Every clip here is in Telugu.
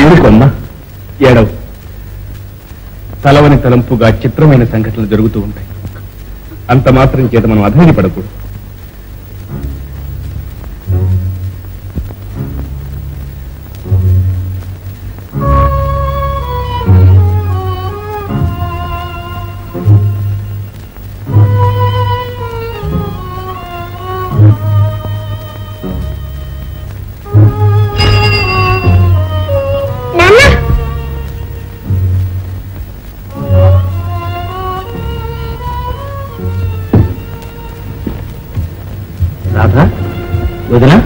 ఊరుకొమ్మా, ఏడవు. తలవని తలంపుగా చిత్రమైన సంఘటనలు జరుగుతూ ఉంటాయి. అంత మాత్రం చేత మనం అధైర్యపడకూడదు. రాధా, వదినా,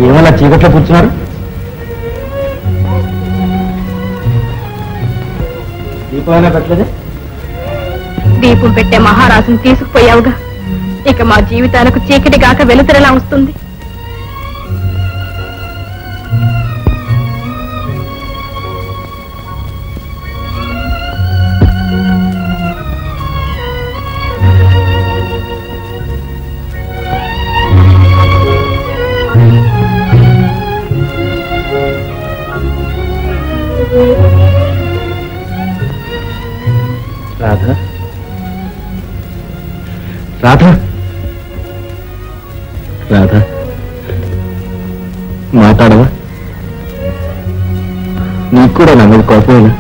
ఏమలా చీకట్లో కూర్చున్నారు? దీపమైనా పెట్టలేదే? దీపం పెట్టే మహారాజును తీసుకుపోయావుగా, ఇక మా జీవితాలకు చీకటి కాక వెలుతురలా వస్తుంది. రాధా, రాధా, రాధా, మాట్లాడవా? నీకు కూడా నా మీద కోపమేనా?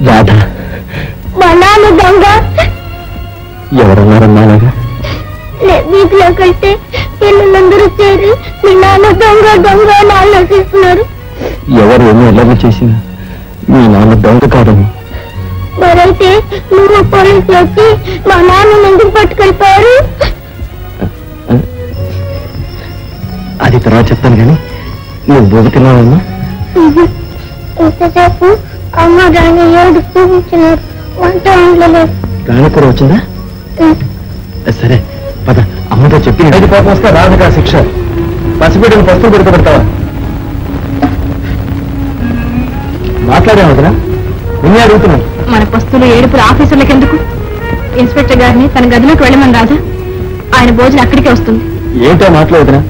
రాధా, మా నాన్న దొంగ. ఎవరన్నారమ్మా అలాగా? వీధిలో కంటే పిల్లలందరూ చేరి మీ నాన్న దొంగ దొంగ అని ఆలోచిస్తున్నారు. ఎవరు ఏమో ఎలాగో చేసినా మీ నాన్న దొంగ కాదమ్మా. మరైతే నువ్వు పోలీసులు వచ్చి మా నాన్న ఎందుకు పట్టుకెళ్ళిపోయారు? అది తర్వాత చెప్తాను కానీ నువ్వు భోగి తిన్నావమ్మా? ఇంతసేపు అమ్మ రాని ఏడు చూపించినారు, వంట ఉండలేదు. రాణి కూడా వచ్చిందా? సరే పద, అమ్మతో చెప్పి ఐదు పాపం వస్తే రాదుగా శిక్ష. పసిబిడ్డను పస్తులు పెడతావా? మాట్లాడాము కదా, నిన్నే అడుగుతున్నాను. మన పస్తులు ఏడుపురు ఆఫీసర్లకు ఎందుకు? ఇన్స్పెక్టర్ గారిని తన గదిలోకి వెళ్ళమని రాజా, ఆయన భోజనం అక్కడికే వస్తుంది. ఏంటో మాట్లాడుతున్నా?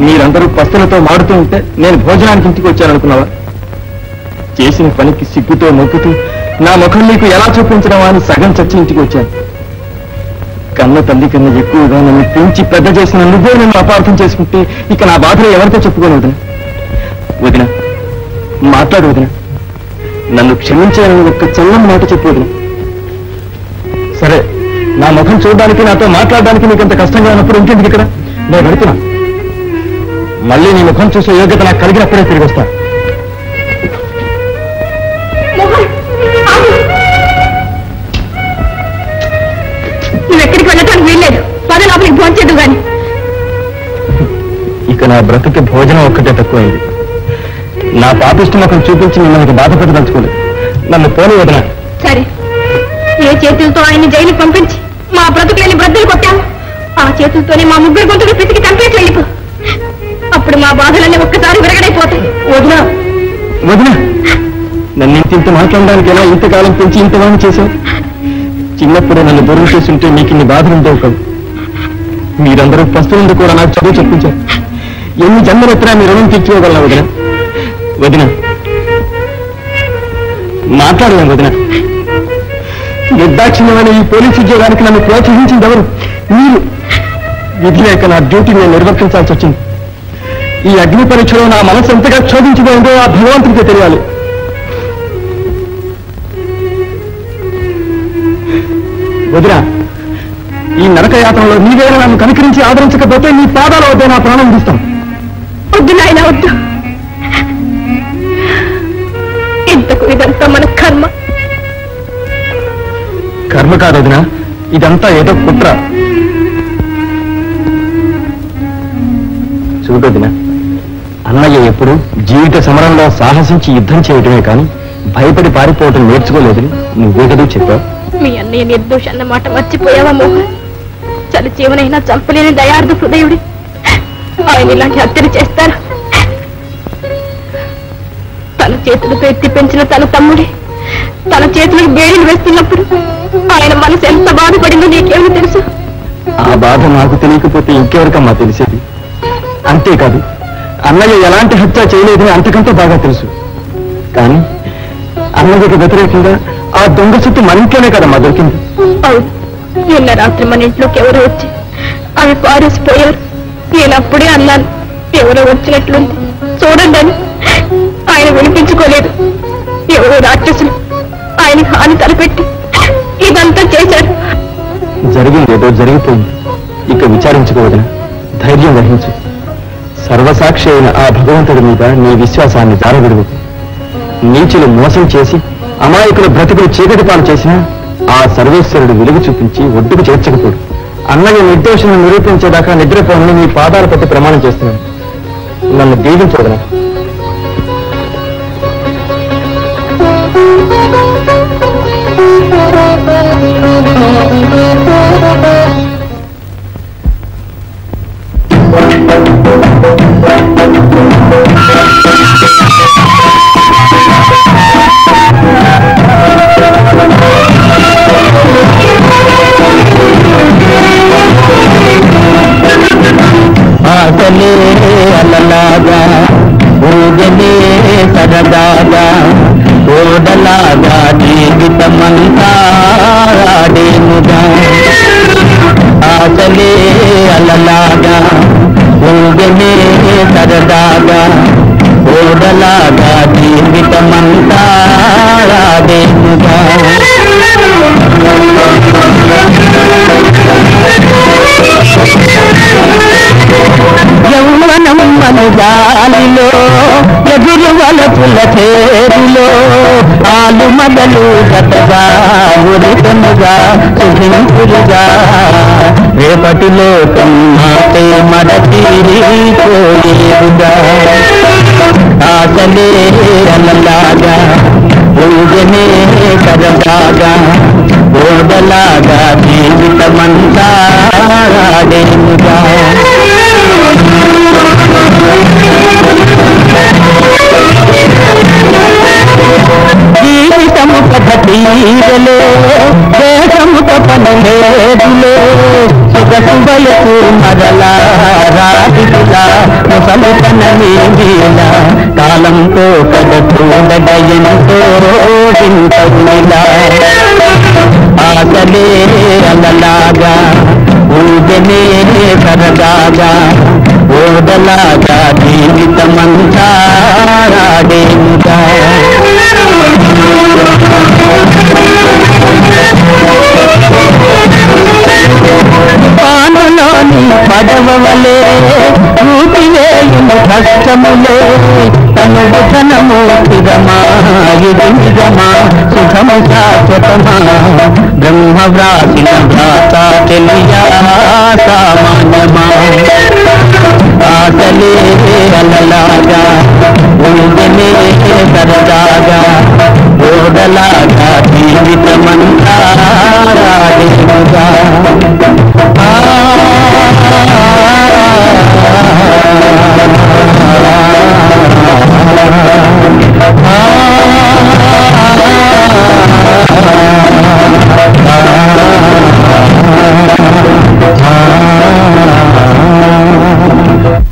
మీరందరూ పస్తులతో మాడుతూ ఉంటే నేను భోజనానికి ఇంటికి వచ్చాననుకున్నావా? చేసిన పనికి సిగ్గుతో మొక్కుతూ నా ముఖం నీకు ఎలా చూపించడమా అని సగం చచ్చి ఇంటికి వచ్చాను. కన్న తల్లి కన్నా ఎక్కువగా నన్ను పెంచి పెద్ద చేసిన నువ్వే నన్ను అపార్థం చేసుకుంటే ఇక నా బాధలో ఎవరితో చెప్పుకోను వదిన. వదిన, మాట్లాడు వదిన. నన్ను క్షమించాలని ఒక్క చల్లని మాట చెప్పు వదిన. సరే, నా ముఖం చూడడానికి నాతో మాట్లాడడానికి నీకు ఎంత కష్టంగా ఉన్నప్పుడు ఇంకెందుకు ఇక్కడ? నేను వెళుతున్నా. మళ్ళీ నీ ముఖం చూసే యోగ్యత నాకు కలిగినప్పుడే తిరిగి వస్తా. నువ్వెక్కడికి వెళ్ళటానికి వీల్లేదు. పద లోపలికి భోంచేద్దు గాని. ఇక నా బ్రతుకి భోజనం ఒక్కటే తక్కువైంది. నా పాపిష్టం ఒకరు చూపించి మిమ్మల్ని బాధపెట్టదలుచుకోలేదు. నన్ను పోనీ వదిన. సరే, ఏ చేతులతో ఆయన్ని జైలుకి పంపించి మా బ్రతుకులని బ్రద్దలు కొట్టాము, ఆ చేతులతోనే మా ముగ్గురు గొంతులు పిసికి చంపేసి వెళ్ళిపో. అప్పుడు మా బాధలన్నీ ఒక్కసారి విరగడైపోతాయి. వదిన, వదిన, నన్ను ఇంత మాట్లాడడానికైనా ఇంతకాలం పెంచి ఇంతవాణి చేశావు. చిన్నప్పుడే నన్ను దూరం చేస్తుంటే నీకు ఇన్ని బాధలు ఉండవు కాదు. మీరందరూ పస్తులందు కూడా నాకు చదువు చెప్పించారు. ఎన్ని జన్మలెత్తినా మీ రుణం తీర్చుకోగలనా వదిన? వదిన, మాట్లాడలేం వదిన. నిర్దాక్షిణ్యమైన ఈ పోలీసు ఉద్యోగానికి నన్ను ప్రోత్సహించింది ఎవరు? మీరు. విధి లేక నా డ్యూటీ నేను నిర్వర్తించాల్సి వచ్చింది. ఈ అగ్ని పరీక్షలో నా మనసు ఎంతగా క్షోభించిపోయిందో ఆ భగవంతుడికే తెలియాలి. వదిన, ఈ నరకయాత్రలో నీవేనా నన్ను కనికరించి ఆదరించకపోతే నీ పాదాల వద్ద నా ప్రాణం ఇస్తాం. వద్దు నాయన, వద్దు. ఇంతకు ఇదంతా మన కర్మ. కర్మ కాదు వదిన, ఇదంతా ఏదో కుట్ర. చూడొదిన, అన్నయ్య ఎప్పుడు జీవిత సమరంలో సాహసించి యుద్ధం చేయటమే కానీ భయపడి పారిపోవటం నేర్చుకోలేదని నువ్వే కదా చెప్పావు. మీ అన్నయ్య నిర్దోష అన్న మాట మర్చిపోయావా మోహన్? చలి జీవనైనా చంపలేని దయార్థ హృదయుడి ఆయన ఇలాంటి హత్యలు చేస్తారు. తన చేతులతో ఎత్తి పెంచిన తన తమ్ముడి తన చేతులకు బేడీలు వేస్తున్నప్పుడు ఆయన మనసు ఎంత బాధపడిందో నీకేమో తెలుసు. ఆ బాధ నాకు తెలియకపోతే ఇంకెవరికమ్మా తెలిసేది? అంతేకాదు, అన్నయ్య ఎలాంటి హత్య చేయలేదని అంతకంటే బాగా తెలుసు. కానీ అన్నయ్యకి వ్యతిరేకంగా ఆ దొంగ చుట్టూ మరింట్లోనే కదమ్మా దొరికింది. అవును, నిన్న రాత్రి మన ఇంట్లోకి ఎవరో వచ్చి అవి పారేసిపోయారు. నేను అప్పుడే అన్నాను, ఎవరో వచ్చినట్లుంది చూడండి అని. ఆయన వినిపించుకోలేదు. ఎవరో రాక్షసులు ఆయన హాని తలపెట్టి ఇదంతా చేశారు. జరిగింది ఏదో జరిగిపోయింది, ఇక విచారించుకోవద్దు. ధైర్యం వహించు. సర్వసాక్షి అయిన ఆ భగవంతుడి మీద నీ విశ్వాసాన్ని జారవిడువు. నీచులు మోసం చేసి అమాయకుల బ్రతుకులు చీకటి పాలు చేసినా ఆ సర్వేశ్వరుడు వెలుగు చూపించి ఒడ్డుకు చేర్చకపోడు. అన్నయ్య నిర్దోషాన్ని నిరూపించేదాకా నిద్రపోని నీ పాదాలు పట్టి ప్రమాణం చేస్తున్నాను. నన్ను దీవించవదనా? ఆటలే అలలాగా ఊగలే సరదాగా ఓడలాగా జీవితమంతా ఆడేముగా. ఆటలే అలలాగా ఊగలే సరదాగా ఓడలాగా జీవితమంతా ఆడేముగా. యౌవనం మన గాలిలో ఎదురు వలపుల చేరులో ఆలు మదలు గతగా ఉరికముగా సుఖింపులుగా రేపటిలో కమ్మాటే మరతీరిపోయేరుగా. ఆకలే అలలాగా ఊగనే సరదాగా ఓడలాగా జీవితమంతా ఆడేముగా. జీవితము పద్ధతిలో దేశము పనలేదులో సొగసు వయసు మరలా రాతిలా ముసలి పనమేలా కాలంతో కదతూడగయంతో వింతలా. ఆకలే అలలాగా ఊగనే సరదాగా ఓడలాగా జీవితమంతా ఆడేముగా. పానులోని పడవలే ఊపివేయును కష్టములే తను ధనము స్థిరమా ఇది నిజమా సుఖము శాశ్వతమా బ్రహ్మ వ్రాసిన భాష తెలియా సామాన్యమా. ఆటలే అలలాగా ఊగనే సరదాగా ఓడలాగా